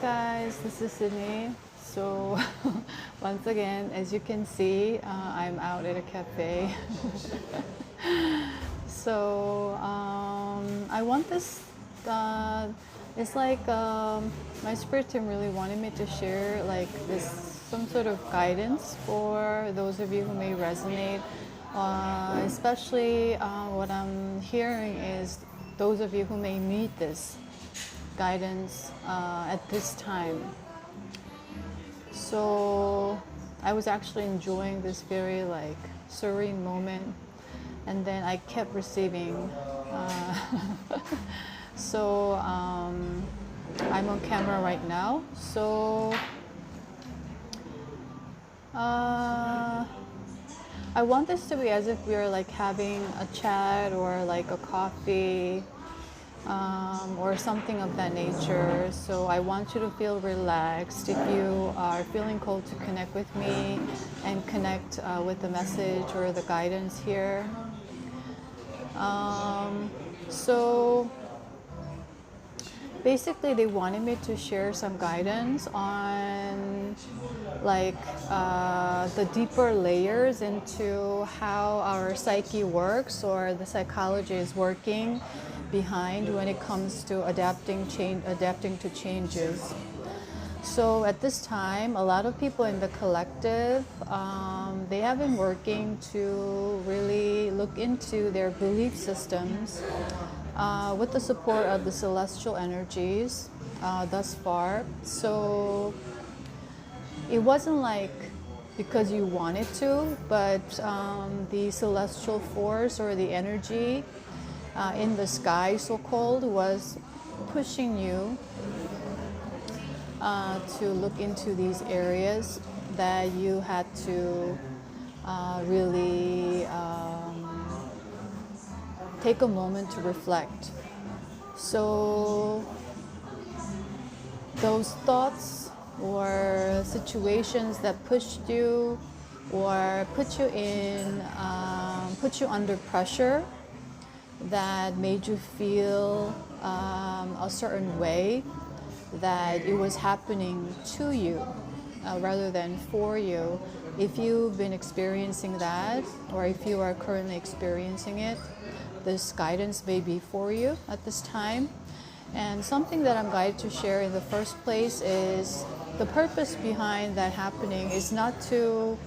guys, this is Sydney. So once again, as you can see, I'm out at a cafe. So I want this, it's like my spirit team really wanted me to share like this, some sort of guidance for those of you who may resonate. Especially what I'm hearing is those of you who may need this guidance at this time. So I was actually enjoying this very like serene moment, and then I kept receiving. So I'm on camera right now. So I want this to be as if we are like having a chat or like a coffee or something of that nature. So I want you to feel relaxed. If you are feeling called to connect with me and connect with the message or the guidance here. So basically they wanted me to share some guidance on like the deeper layers into how our psyche works or the psychology is working behind when it comes to adapting to changes. So at this time, a lot of people in the collective, they have been working to really look into their belief systems with the support of the celestial energies thus far. So it wasn't like because you wanted to, but the celestial force or the energy in the sky, so-called, was pushing you to look into these areas that you had to really take a moment to reflect. So those thoughts or situations that pushed you or put you under pressure that made you feel a certain way, that it was happening to you rather than for you. If you've been experiencing that, or if you are currently experiencing it, this guidance may be for you at this time. And something that I'm guided to share in the first place is the purpose behind that happening is not to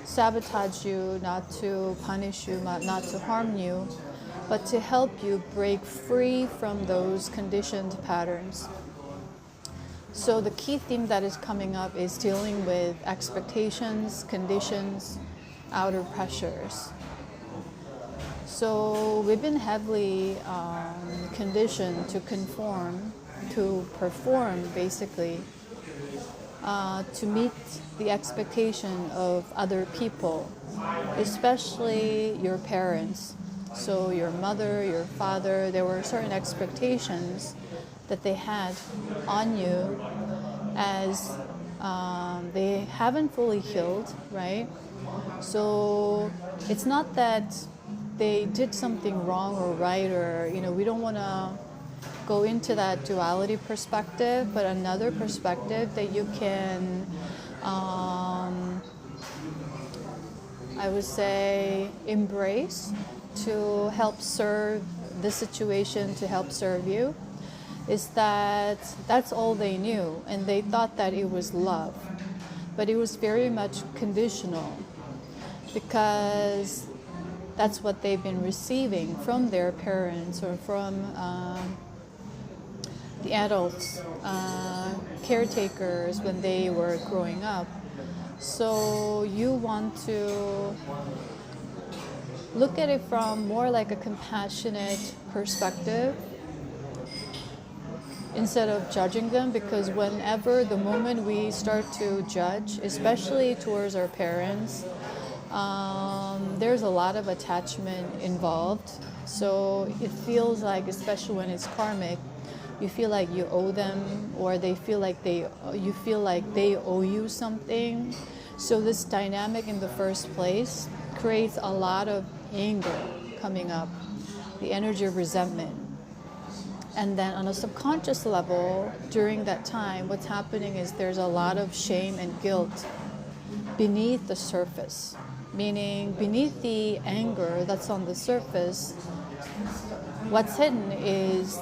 sabotage you, not to punish you, not to harm you, but to help you break free from those conditioned patterns. So the key theme that is coming up is dealing with expectations, conditions, outer pressures. So we've been heavily conditioned to conform, to perform basically, to meet the expectation of other people, especially your parents. So your mother, your father, there were certain expectations that they had on you as they haven't fully healed, right? So it's not that they did something wrong or right, or, you know, we don't want to go into that duality perspective, but another perspective that you can, I would say, embrace to help serve the situation, to help serve you, is that that's all they knew, and they thought that it was love, but it was very much conditional, because that's what they've been receiving from their parents or from the adults, caretakers when they were growing up. So you want to look at it from more like a compassionate perspective instead of judging them, because whenever the moment we start to judge, especially towards our parents, there's a lot of attachment involved. So it feels like, especially when it's karmic, you feel like you owe them, or they feel like you feel like they owe you something. So this dynamic in the first place creates a lot of anger coming up, the energy of resentment. And then on a subconscious level, during that time, what's happening is there's a lot of shame and guilt beneath the surface. Meaning, beneath the anger that's on the surface, what's hidden is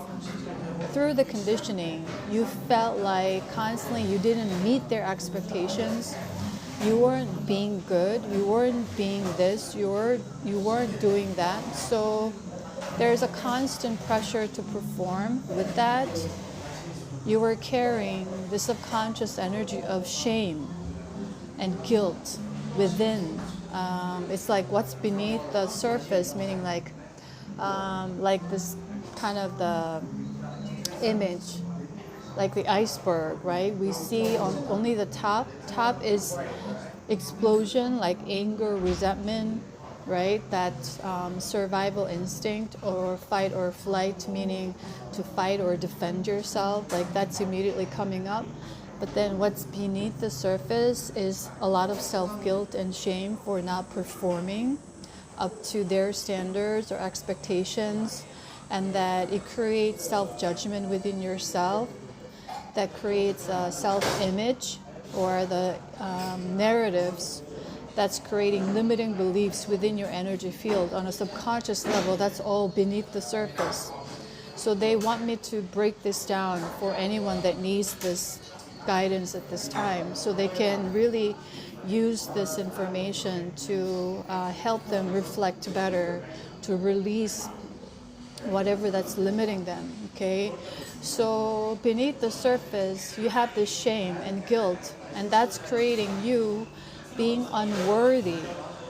through the conditioning, you felt like constantly you didn't meet their expectations. You weren't being good. You weren't being this. You weren't doing that. So there's a constant pressure to perform. With that, you were carrying the subconscious energy of shame and guilt within. It's like what's beneath the surface, meaning like this kind of the image, like the iceberg, right? We see on only the top. Top is explosion, like anger, resentment, right? That survival instinct or fight or flight, meaning to fight or defend yourself, like that's immediately coming up. But then what's beneath the surface is a lot of self-guilt and shame for not performing up to their standards or expectations, and that it creates self-judgment within yourself, that creates a self-image or the narratives that's creating limiting beliefs within your energy field on a subconscious level. That's all beneath the surface. So they want me to break this down for anyone that needs this guidance at this time, so they can really use this information to help them reflect better, to release whatever that's limiting them, okay? So beneath the surface, you have this shame and guilt, and that's creating you being unworthy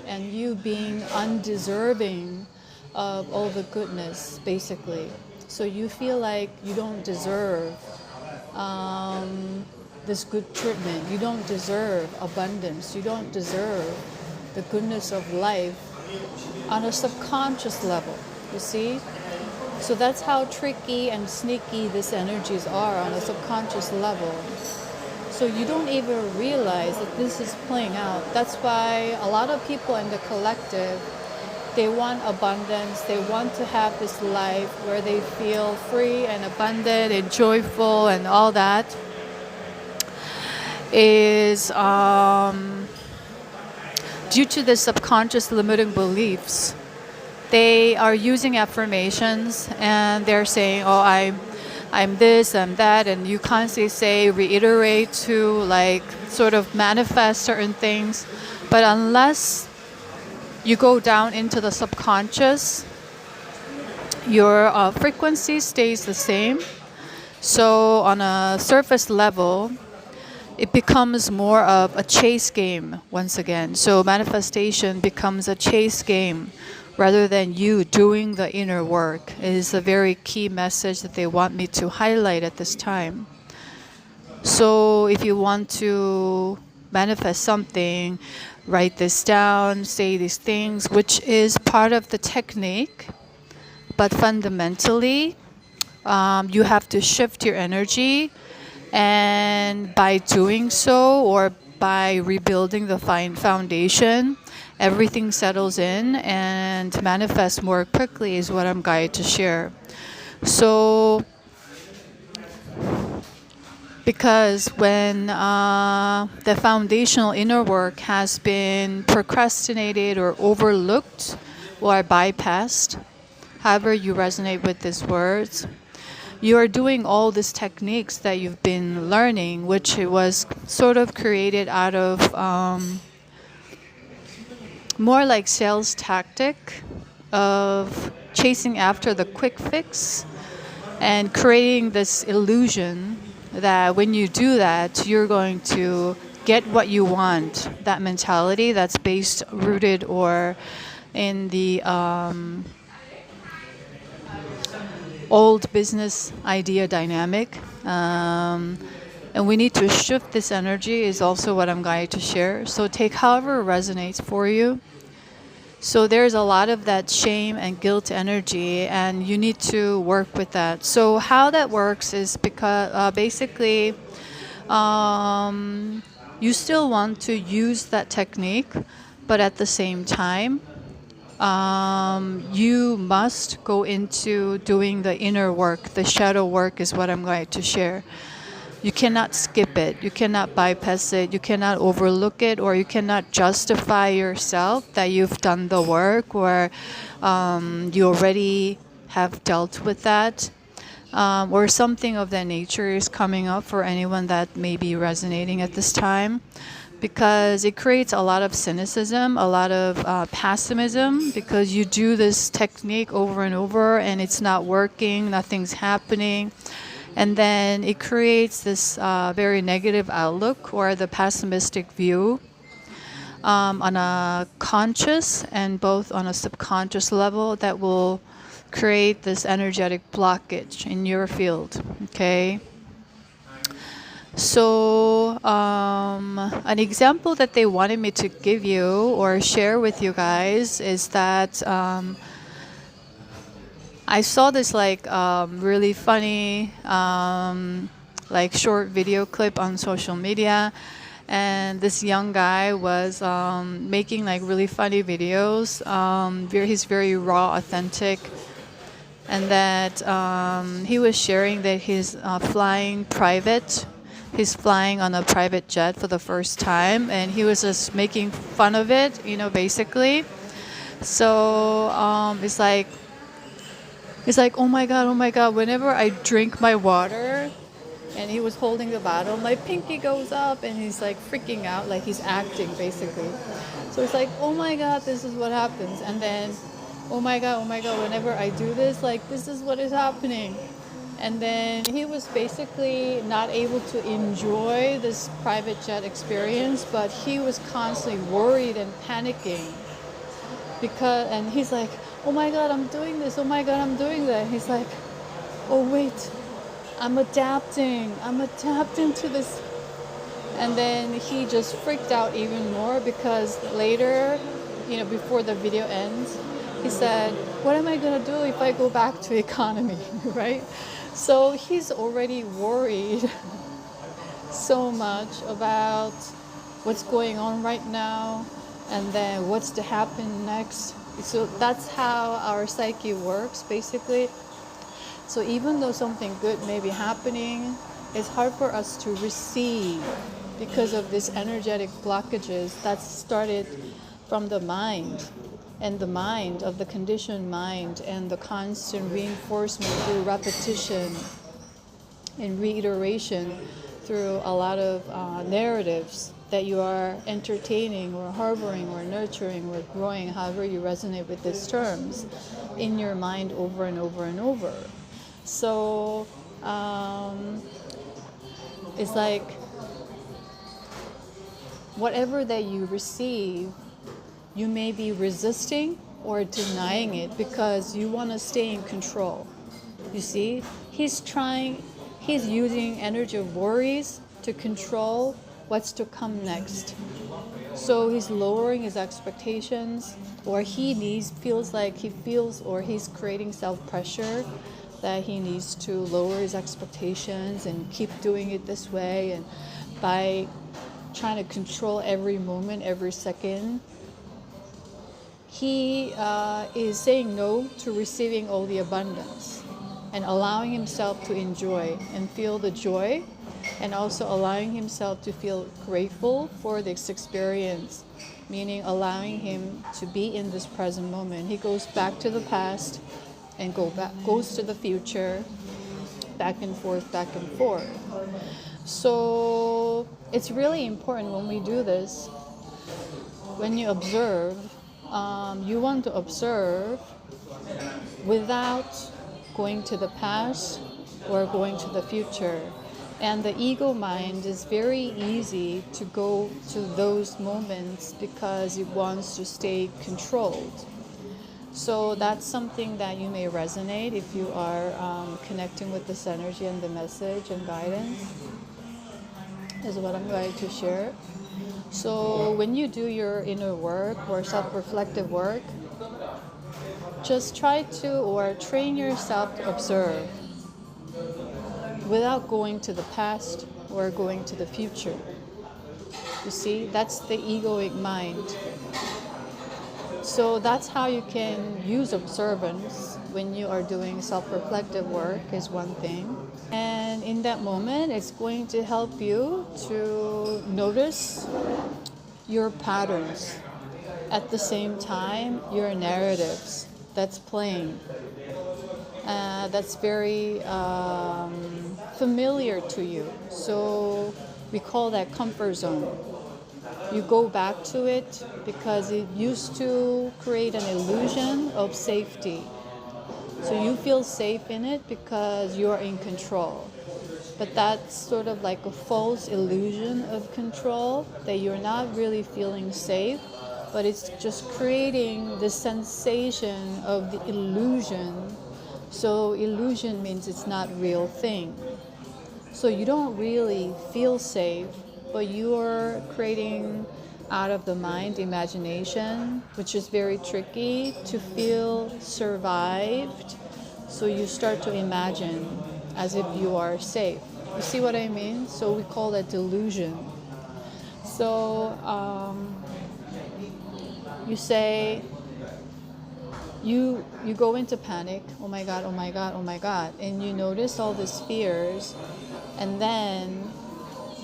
and you being undeserving of all the goodness, basically. So you feel like you don't deserve this good treatment. You don't deserve abundance. You don't deserve the goodness of life on a subconscious level, you see? So that's how tricky and sneaky these energies are on a subconscious level. So you don't even realize that this is playing out. That's why a lot of people in the collective, they want abundance. They want to have this life where they feel free and abundant and joyful and all that. Is due to the subconscious limiting beliefs. They are using affirmations and they're saying, oh, I'm this, I'm that, and you constantly say, reiterate to like sort of manifest certain things. But unless you go down into the subconscious, your frequency stays the same. So on a surface level, it becomes more of a chase game once again. So manifestation becomes a chase game rather than you doing the inner work. It is a very key message that they want me to highlight at this time. So if you want to manifest something, write this down, say these things, which is part of the technique. But fundamentally, you have to shift your energy. And by doing so, or by rebuilding the foundation, everything settles in and manifests more quickly is what I'm guided to share. So, because when the foundational inner work has been procrastinated or overlooked or bypassed, however you resonate with these words, you are doing all these techniques that you've been learning, which it was sort of created out of more like sales tactic of chasing after the quick fix and creating this illusion that when you do that, you're going to get what you want. That mentality that's based, rooted, or in the old business idea dynamic, and we need to shift this energy is also what I'm guided to share. So take however resonates for you. So there's a lot of that shame and guilt energy, and you need to work with that. So how that works is because basically you still want to use that technique, but at the same time you must go into doing the inner work. The shadow work is what I'm going to share. You cannot skip it. You cannot bypass it. You cannot overlook it, or you cannot justify yourself that you've done the work, or you already have dealt with that, or something of that nature is coming up for anyone that may be resonating at this time, because it creates a lot of cynicism, a lot of pessimism, because you do this technique over and over and it's not working, nothing's happening. And then it creates this very negative outlook, or the pessimistic view, on a conscious and both on a subconscious level, that will create this energetic blockage in your field. Okay. So an example that they wanted me to give you or share with you guys is that I saw this really funny like short video clip on social media, and this young guy was making like really funny videos. He's very raw, authentic, and that he was sharing that he's flying private. He's flying on a private jet for the first time, and he was just making fun of it, basically. So it's like, oh my God, whenever I drink my water, and he was holding the bottle, my pinky goes up, and he's like freaking out, like he's acting basically. So it's like, oh my God, this is what happens. And then, oh my God, whenever I do this, like this is what is happening. And then he was basically not able to enjoy this private jet experience, but he was constantly worried and panicking. And he's like, oh my God, I'm doing this. Oh my God, I'm doing that. He's like, oh wait, I'm adapting to this. And then he just freaked out even more, because later, before the video ends, he said, what am I going to do if I go back to economy, right? So he's already worried so much about what's going on right now, and then what's to happen next. So that's how our psyche works, basically. So even though something good may be happening, it's hard for us to receive because of these energetic blockages that started from the mind. And the mind of the conditioned mind, and the constant reinforcement through repetition and reiteration through a lot of narratives that you are entertaining or harboring or nurturing or growing, however you resonate with these terms, in your mind over and over and over. So it's like whatever that you receive, you may be resisting or denying it because you want to stay in control. You see, he's using energy of worries to control what's to come next. So he's lowering his expectations, or he's creating self-pressure that he needs to lower his expectations and keep doing it this way, and by trying to control every moment, every second, he is saying no to receiving all the abundance and allowing himself to enjoy and feel the joy, and also allowing himself to feel grateful for this experience, meaning allowing him to be in this present moment. He goes back to the past and goes to the future, back and forth. So it's really important when we do this, when you observe, you want to observe without going to the past or going to the future. And the ego mind is very easy to go to those moments because it wants to stay controlled. So that's something that you may resonate if you are connecting with this energy and the message and guidance, is what I'm going to share. So when you do your inner work or self-reflective work, just try to, or train yourself to observe without going to the past or going to the future. You see, that's the egoic mind. So that's how you can use observance when you are doing self-reflective work is one thing. And in that moment, it's going to help you to notice your patterns. At the same time, your narratives that's playing. That's very familiar to you. So we call that comfort zone. You go back to it because it used to create an illusion of safety. So you feel safe in it because you're in control. But that's sort of like a false illusion of control, that you're not really feeling safe, but it's just creating the sensation of the illusion. So illusion means it's not real thing. So you don't really feel safe, but you're creating out of the mind imagination, which is very tricky to feel survived. So you start to imagine as if you are safe. You see what I mean? So we call that delusion. So you say, you go into panic, oh my God, oh my God, oh my God, and you notice all these fears, and then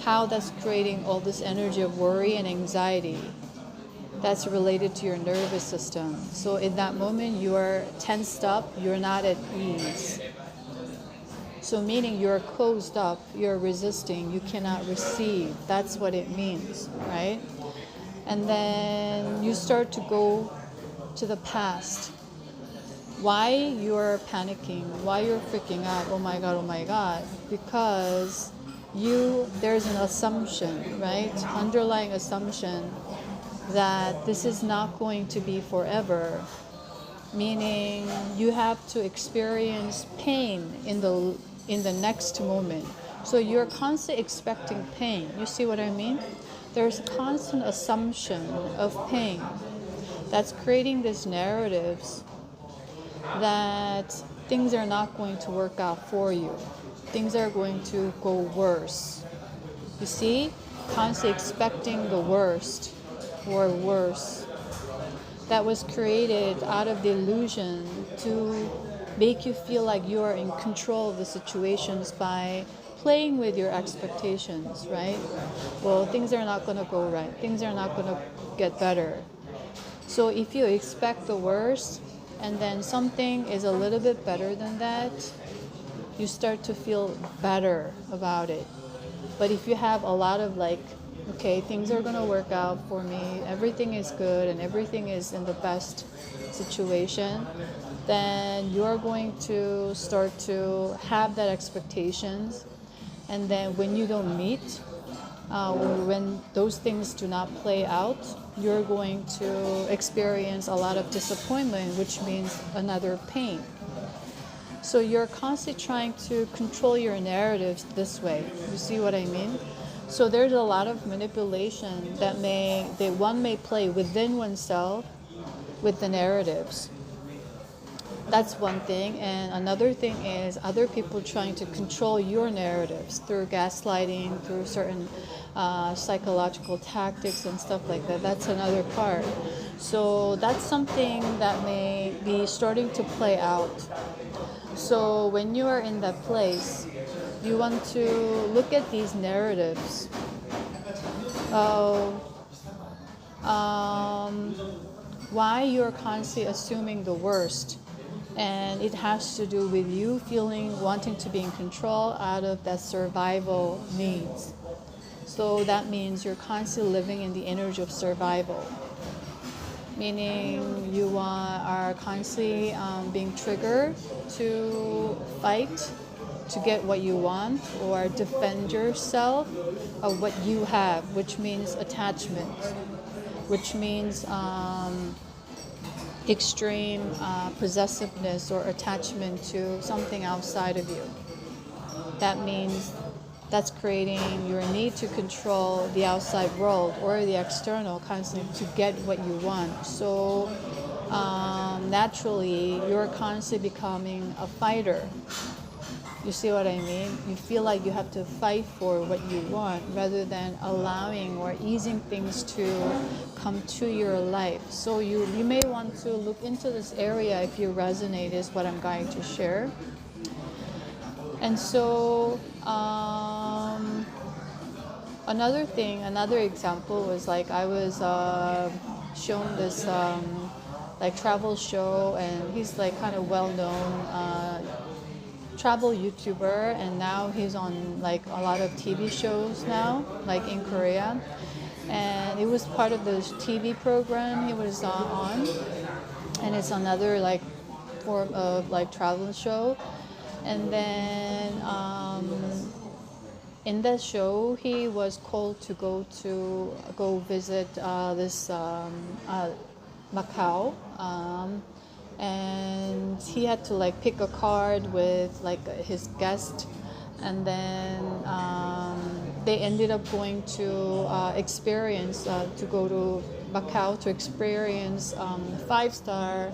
how that's creating all this energy of worry and anxiety that's related to your nervous system. So in that moment, you are tensed up, you're not at ease. So meaning you're closed up, you're resisting, you cannot receive. That's what it means, right? And then you start to go to the past. Why you're panicking, why you're freaking out, oh my God, because there's an assumption, right? Underlying assumption that this is not going to be forever, meaning you have to experience pain in the next moment. So you're constantly expecting pain. You see what I mean? There's a constant assumption of pain that's creating these narratives that things are not going to work out for you. Things are going to go worse. You see? Constantly expecting the worst or worse. That was created out of the illusion to make you feel like you are in control of the situations by playing with your expectations, right? Well, things are not going to go right. Things are not going to get better. So if you expect the worst and then something is a little bit better than that, you start to feel better about it. But if you have a lot of okay, things are going to work out for me, everything is good and everything is in the best situation, then you're going to start to have that expectations. And then when you don't meet, or when those things do not play out, you're going to experience a lot of disappointment, which means another pain. So you're constantly trying to control your narratives this way. You see what I mean? So there's a lot of manipulation that one may play within oneself with the narratives. That's one thing. And another thing is other people trying to control your narratives through gaslighting, through certain psychological tactics and stuff like that. That's another part. So that's something that may be starting to play out. So when you are in that place, you want to look at these narratives of why you're constantly assuming the worst. And it has to do with you wanting to be in control out of that survival needs. So that means you're constantly living in the energy of survival. Meaning you are constantly being triggered to fight, to get what you want, or defend yourself of what you have, which means attachment, which means extreme possessiveness or attachment to something outside of you. That means that's creating your need to control the outside world or the external constantly to get what you want. So naturally, you're constantly becoming a fighter. You see what I mean? You feel like you have to fight for what you want rather than allowing or easing things to come to your life. So you may want to look into this area if you resonate, is what I'm going to share. And so another example was like I was shown this like travel show, and he's like kind of well-known travel YouTuber, and now he's on like a lot of TV shows now, like in Korea. And it was part of the TV program he was on, and it's another like form of like travel show. And then in that show, he was called to go visit this Macau, and he had to like pick a card with like his guest, and then they ended up going to to go to Macau to experience 5-star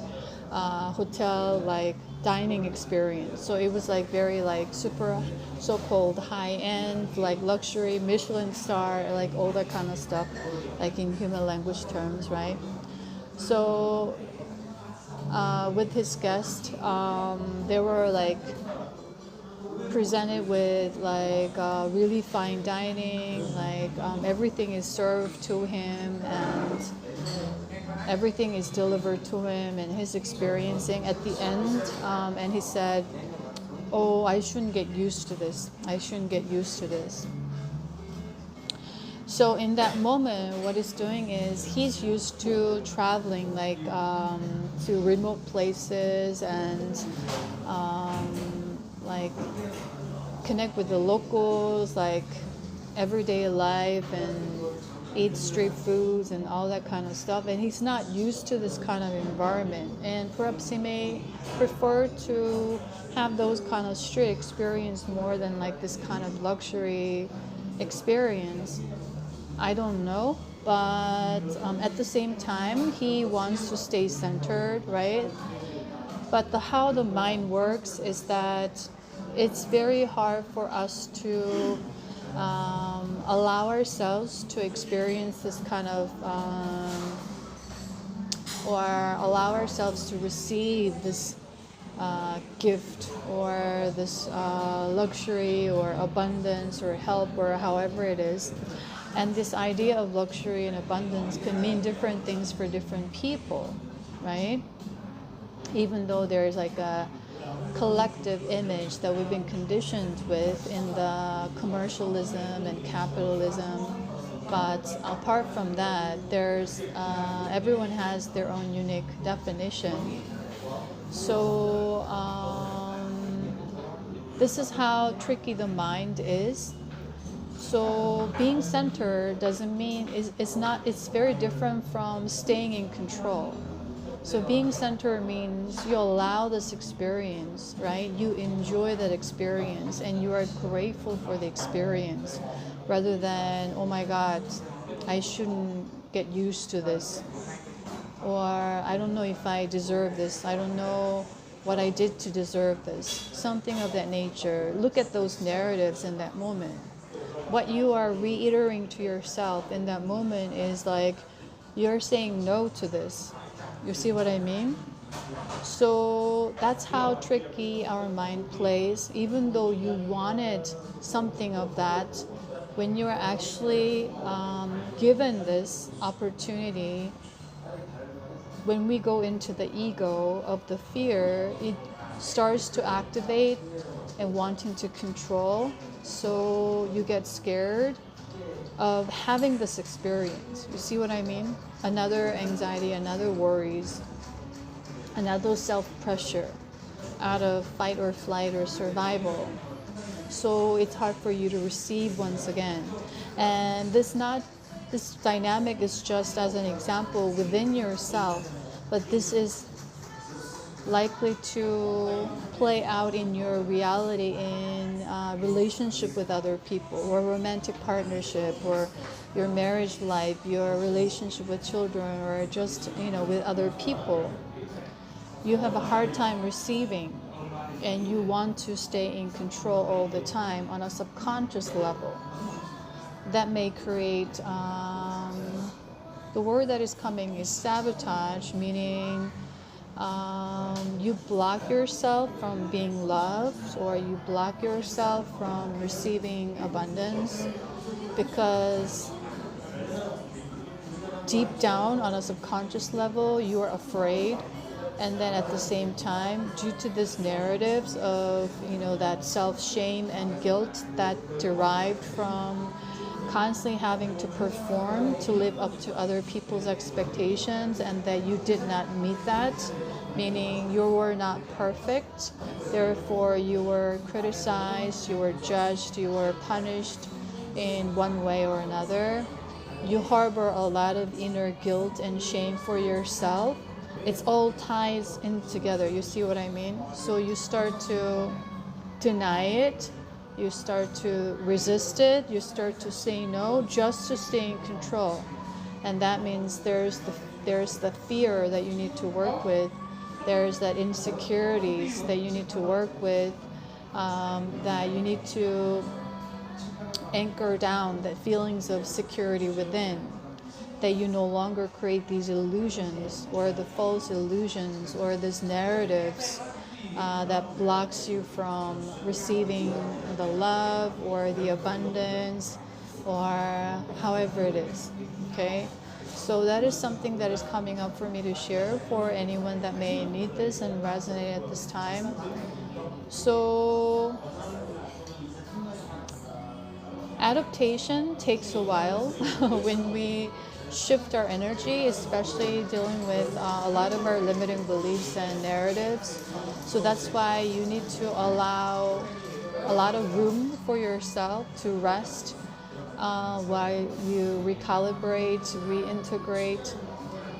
hotel like dining experience. So it was like very like super so-called high-end like luxury Michelin star, like all that kind of stuff, like in human language terms, right? So with his guest, they were like presented with like really fine dining, like everything is served to him and everything is delivered to him, and he's experiencing at the end, and he said, oh, I shouldn't get used to this. So in that moment, what he's doing is he's used to traveling like to remote places and like connect with the locals, like everyday life, and eat street foods and all that kind of stuff. And he's not used to this kind of environment, and perhaps he may prefer to have those kind of street experience more than like this kind of luxury experience. I don't know, but at the same time, he wants to stay centered, right? But how the mind works is that it's very hard for us to allow ourselves to experience this kind of, or allow ourselves to receive this gift or this luxury or abundance or help or however it is. And this idea of luxury and abundance can mean different things for different people, right? Even though there's like a collective image that we've been conditioned with in the commercialism and capitalism, but apart from that, there's everyone has their own unique definition. So this is how tricky the mind is. So being centered doesn't mean it's very different from staying in control. So being centered means you allow this experience, right? You enjoy that experience and you are grateful for the experience rather than, oh my God, I shouldn't get used to this. Or I don't know if I deserve this. I don't know what I did to deserve this. Something of that nature. Look at those narratives in that moment. What you are reiterating to yourself in that moment is like, you're saying no to this. You see what I mean? So that's how tricky our mind plays. Even though you wanted something of that, when you're actually given this opportunity, when we go into the ego of the fear, it starts to activate and wanting to control. So you get scared of having this experience. You see what I mean? Another anxiety, another worries, another self-pressure out of fight or flight or survival. So it's hard for you to receive once again. And this dynamic is just as an example within yourself, but this is likely to play out in your reality in relationship with other people, or romantic partnership, or your marriage life, your relationship with children, or just with other people. You have a hard time receiving and you want to stay in control all the time on a subconscious level, that may create, the word that is coming is sabotage, meaning you block yourself from being loved, or you block yourself from receiving abundance, because deep down on a subconscious level you are afraid. And then at the same time, due to these narratives of, that self-shame and guilt that derived from constantly having to perform to live up to other people's expectations, and that you did not meet that, meaning you were not perfect, therefore you were criticized, you were judged, you were punished in one way or another. You harbor a lot of inner guilt and shame for yourself. It's all ties in together, you see what I mean? So you start to deny it, you start to resist it, you start to say no just to stay in control. And that means there's the fear that you need to work with, there's that insecurities that you need to work with, that you need to anchor down, that feelings of security within, that you no longer create these illusions or the false illusions or these narratives that blocks you from receiving the love or the abundance or however it is. Okay, so that is something that is coming up for me to share for anyone that may need this and resonate at this time. So adaptation takes a while when we shift our energy, especially dealing with a lot of our limiting beliefs and narratives. So that's why you need to allow a lot of room for yourself to rest while you recalibrate, reintegrate,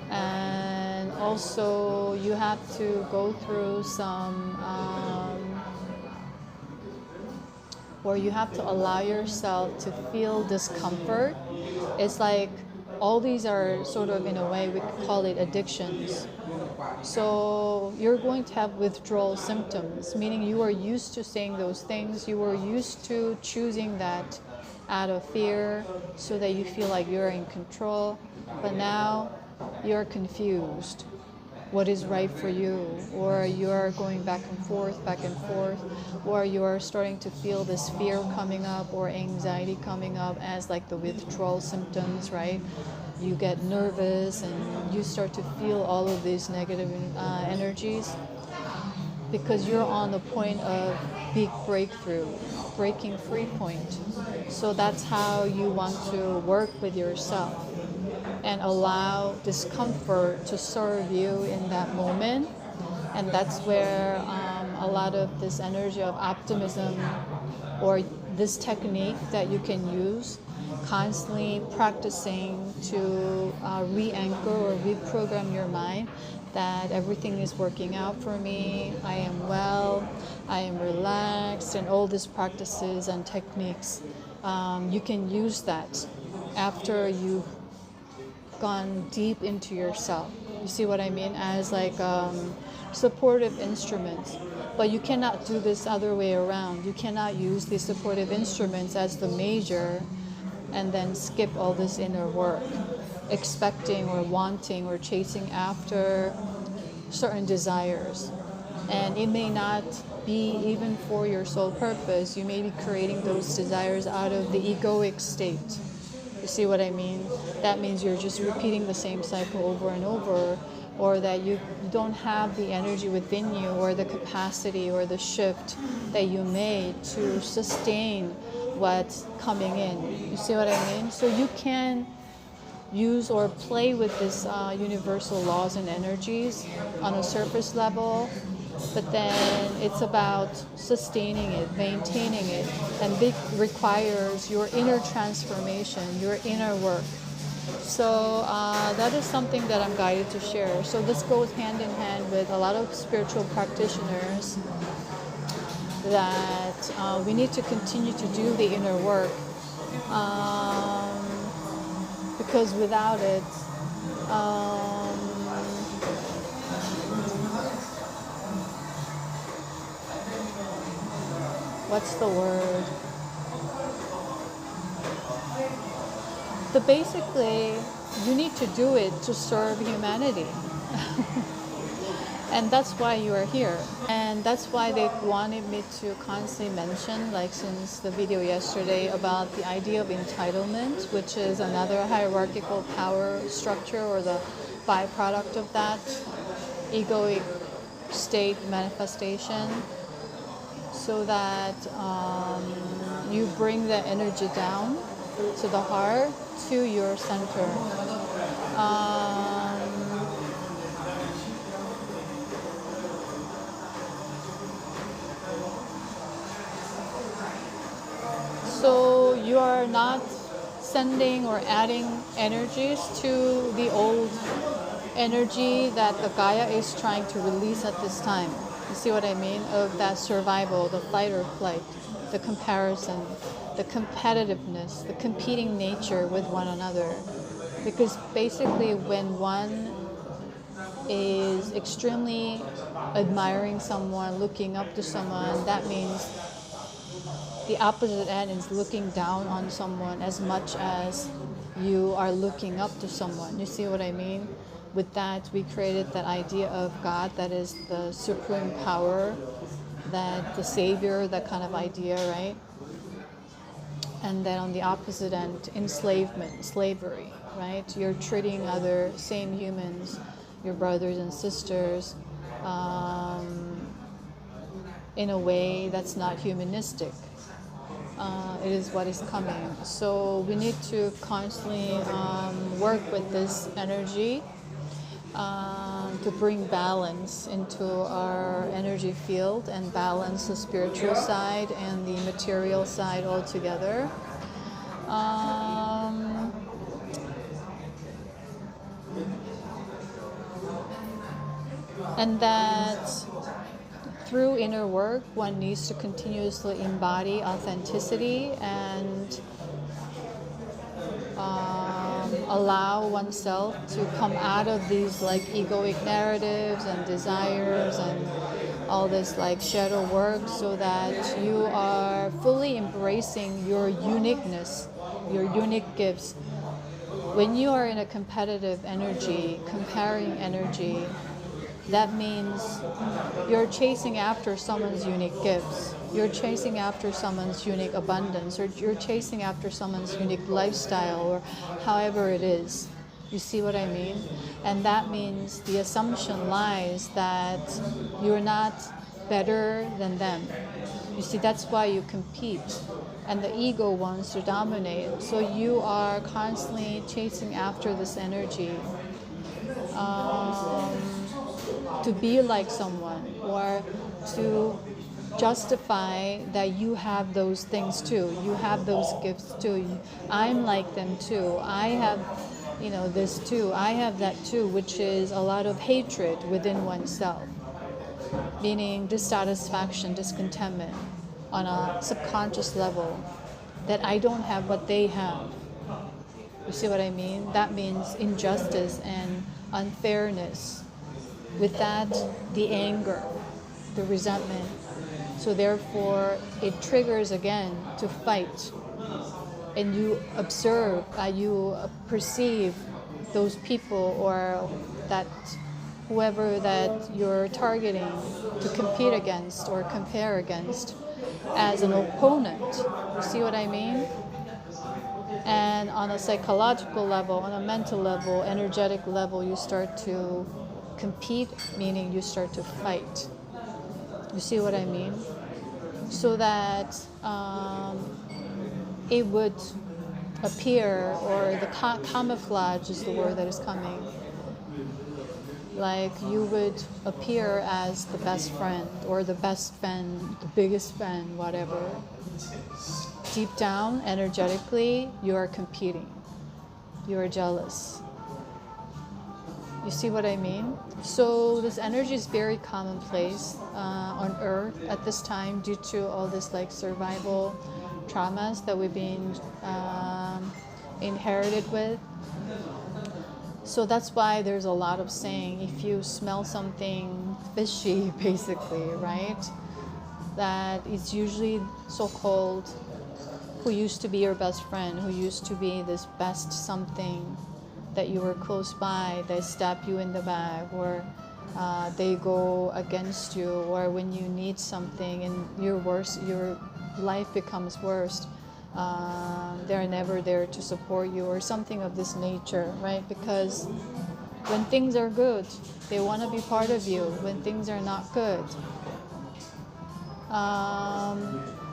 and also you have to go through some or you have to allow yourself to feel discomfort. It's like all these are sort of, in a way, we could call it addictions. So you're going to have withdrawal symptoms, meaning you are used to saying those things, you were used to choosing that out of fear so that you feel like you're in control, but now you're confused. What is right for you, or you're going back and forth, or you're starting to feel this fear coming up or anxiety coming up as like the withdrawal symptoms, right? You get nervous and you start to feel all of these negative energies because you're on the point of big breakthrough, breaking free point. So that's how you want to work with yourself and allow discomfort to serve you in that moment. And that's where a lot of this energy of optimism or this technique that you can use, constantly practicing to re-anchor or reprogram your mind that everything is working out for me, I am well, I am relaxed, and all these practices and techniques, you can use that after you've gone deep into yourself. You see what I mean? As like supportive instruments. But you cannot do this other way around. You cannot use these supportive instruments as the major and then skip all this inner work, expecting or wanting or chasing after certain desires. And it may not be even for your sole purpose. You may be creating those desires out of the egoic state. You see what I mean? That means you're just repeating the same cycle over and over, or that you don't have the energy within you or the capacity or the shift that you made to sustain what's coming in. You see what I mean? So you can use or play with this universal laws and energies on a surface level, but then it's about sustaining it, maintaining it, and it requires your inner transformation, your inner work. So that is something that I'm guided to share. So this goes hand in hand with a lot of spiritual practitioners, that we need to continue to do the inner work, because without it, what's the word? Basically, you need to do it to serve humanity. And that's why you are here. And that's why they wanted me to constantly mention, like since the video yesterday, about the idea of entitlement, which is another hierarchical power structure, or the byproduct of that egoic state manifestation, so that you bring the energy down to the heart, to your center. So you are not sending or adding energies to the old energy that the Gaia is trying to release at this time. You see what I mean? Of that survival, the fight or flight, the comparison, the competitiveness, the competing nature with one another. Because basically when one is extremely admiring someone, looking up to someone, that means the opposite end is looking down on someone as much as you are looking up to someone. You see what I mean? With that, we created that idea of God that is the supreme power, that the savior, that kind of idea, right? And then on the opposite end, enslavement, slavery, right? You're treating other same humans, your brothers and sisters, in a way that's not humanistic. It is what is coming. So we need to constantly work with this energy to bring balance into our energy field, and balance the spiritual side and the material side all together. And that through inner work, one needs to continuously embody authenticity and allow oneself to come out of these like egoic narratives and desires and all this like shadow work, so that you are fully embracing your uniqueness, your unique gifts. When you are in a competitive energy, comparing energy, that means you're chasing after someone's unique gifts. You're chasing after someone's unique abundance, or you're chasing after someone's unique lifestyle, or however it is. You see what I mean? And that means the assumption lies that you're not better than them. You see, that's why you compete. And the ego wants to dominate. So you are constantly chasing after this energy. To be like someone, or to justify that you have those things too. You have those gifts too. I'm like them too. I have, this too. I have that too, which is a lot of hatred within oneself, meaning dissatisfaction, discontentment on a subconscious level, that I don't have what they have. You see what I mean? That means injustice and unfairness. With that, the anger, the resentment. So therefore, it triggers again to fight. And you observe, you perceive those people, or that whoever that you're targeting to compete against or compare against, as an opponent. You see what I mean? And on a psychological level, on a mental level, energetic level, you start to compete, meaning you start to fight. You see what I mean? So that it would appear, or the camouflage is the word that is coming. Like you would appear as the best friend, or the best fan, the biggest fan, whatever. Deep down, energetically, you are competing. You are jealous. You see what I mean? So this energy is very commonplace on Earth at this time, due to all this like survival traumas that we've been inherited with. So that's why there's a lot of saying, if you smell something fishy, basically, right? that is usually so-called who used to be your best friend, who used to be this best something that you were close by, they stab you in the back, or they go against you, or when you need something and your life becomes worse, they're never there to support you, or something of this nature, right? Because when things are good, they want to be part of you. When things are not good,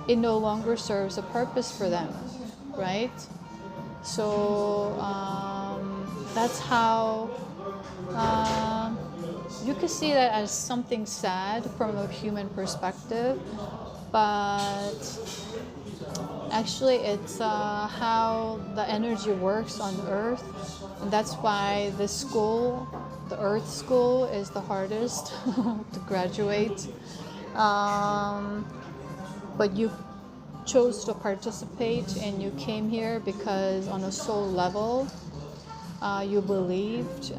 it no longer serves a purpose for them, right? So that's how you could see that as something sad from a human perspective, but actually it's how the energy works on Earth, and that's why the school, the Earth school, is the hardest to graduate. But you chose to participate and you came here because on a soul level you believed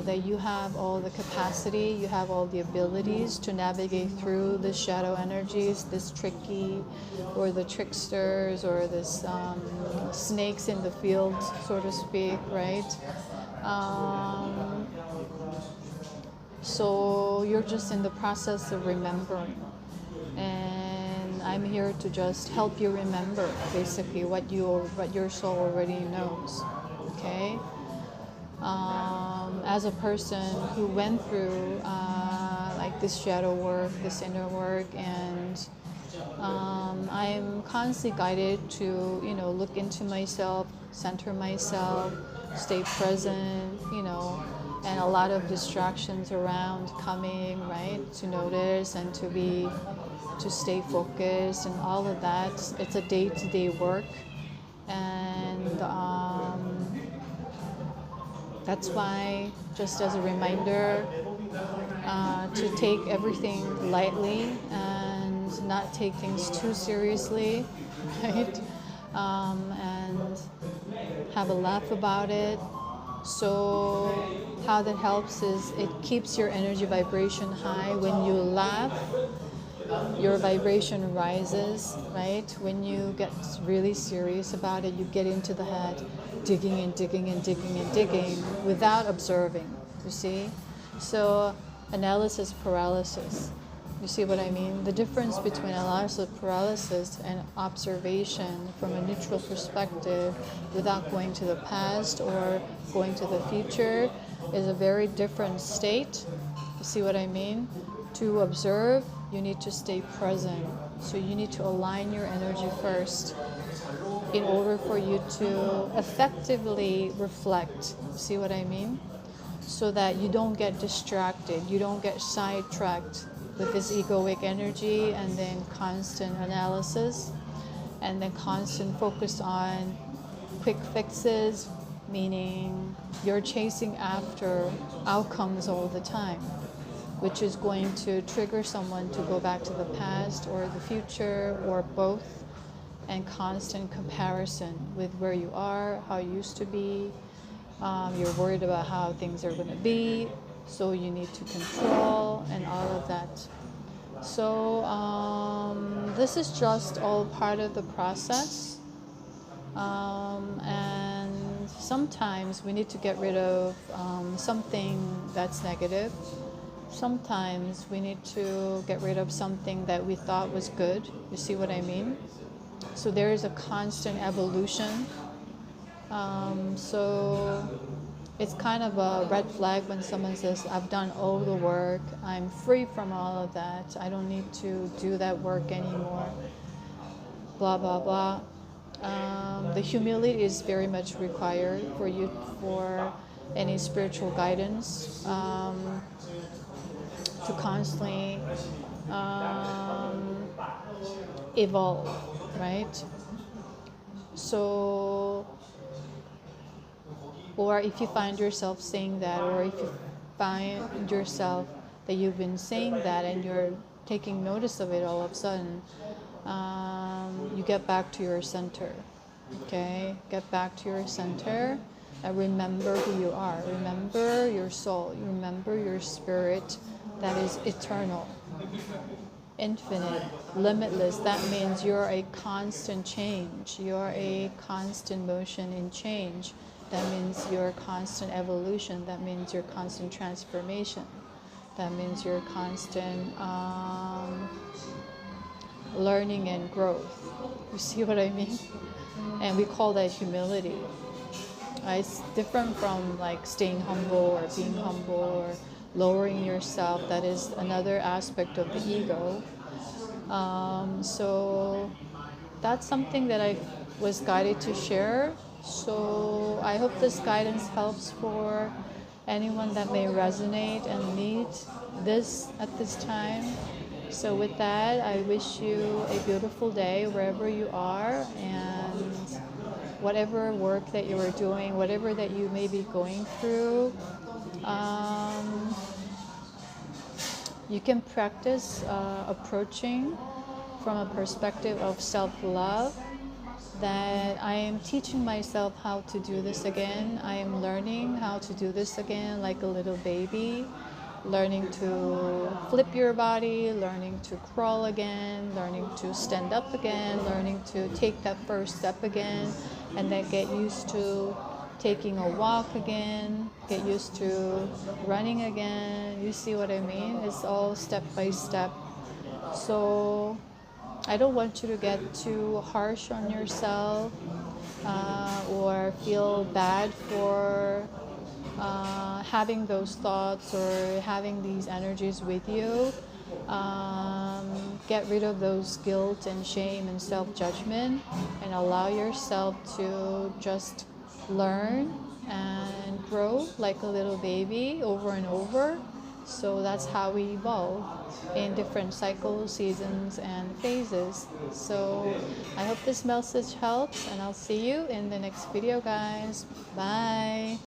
that you have all the capacity, you have all the abilities to navigate through the shadow energies, this tricky, or the tricksters, or this snakes in the field, so to speak, right? So you're just in the process of remembering, and I'm here to just help you remember basically what your soul already knows. Okay. As a person who went through like this shadow work, this inner work, and I'm constantly guided to look into myself, center myself, stay present, and a lot of distractions around coming, right, to notice and to stay focused and all of that. It's a day-to-day work, and that's why, just as a reminder, to take everything lightly and not take things too seriously, right? And have a laugh about it. So how that helps is it keeps your energy vibration high. When you laugh, your vibration rises, right? When you get really serious about it, you get into the head, digging and digging and digging and digging without observing, you see? So analysis paralysis. You see what I mean? The difference between analysis paralysis and observation from a neutral perspective without going to the past or going to the future is a very different state. You see what I mean? To observe, you need to stay present. So you need to align your energy first in order for you to effectively reflect. See what I mean? So that you don't get distracted, you don't get sidetracked with this egoic energy, and then constant analysis, and then constant focus on quick fixes, meaning you're chasing after outcomes all the time, which is going to trigger someone to go back to the past or the future or both, and constant comparison with where you are, how you used to be. You're worried about how things are going to be, so you need to control and all of that. So this is just all part of the process, and sometimes we need to get rid of something that's negative. Sometimes we need to get rid of something that we thought was good. You see what I mean? So there is a constant evolution. So it's kind of a red flag when someone says, I've done all the work, I'm free from all of that, I don't need to do that work anymore, blah, blah, blah. The humility is very much required for you, for any spiritual guidance, to constantly evolve, right? So, or if you find yourself saying that, or if you find yourself that you've been saying that and you're taking notice of it all of a sudden, you get back to your center, okay? Get back to your center and remember who you are. Remember your soul. Remember your spirit that is eternal. infinite, limitless. That means you're a constant change. You're a constant motion in change. That means your constant evolution. That means your constant transformation. That means your constant learning and growth. You see what I mean? And we call that humility. It's different from like staying humble or being humble or lowering yourself. That is another aspect of the ego. So that's something that I was guided to share. So I hope this guidance helps for anyone that may resonate and need this at this time. So with that, I wish you a beautiful day wherever you are, and whatever work that you are doing, whatever that you may be going through, you can practice approaching from a perspective of self-love, that I am teaching myself how to do this again. I am learning how to do this again like a little baby, learning to flip your body, learning to crawl again, learning to stand up again, learning to take that first step again, and then get used to taking a walk again, get used to running again. You see what I mean? It's all step by step. So I don't want you to get too harsh on yourself or feel bad for having those thoughts or having these energies with you. Get rid of those guilt and shame and self-judgment, and allow yourself to just learn and grow like a little baby over and over. So that's how we evolve in different cycles, seasons, and phases. So I hope this message helps, and I'll see you in the next video, guys. Bye.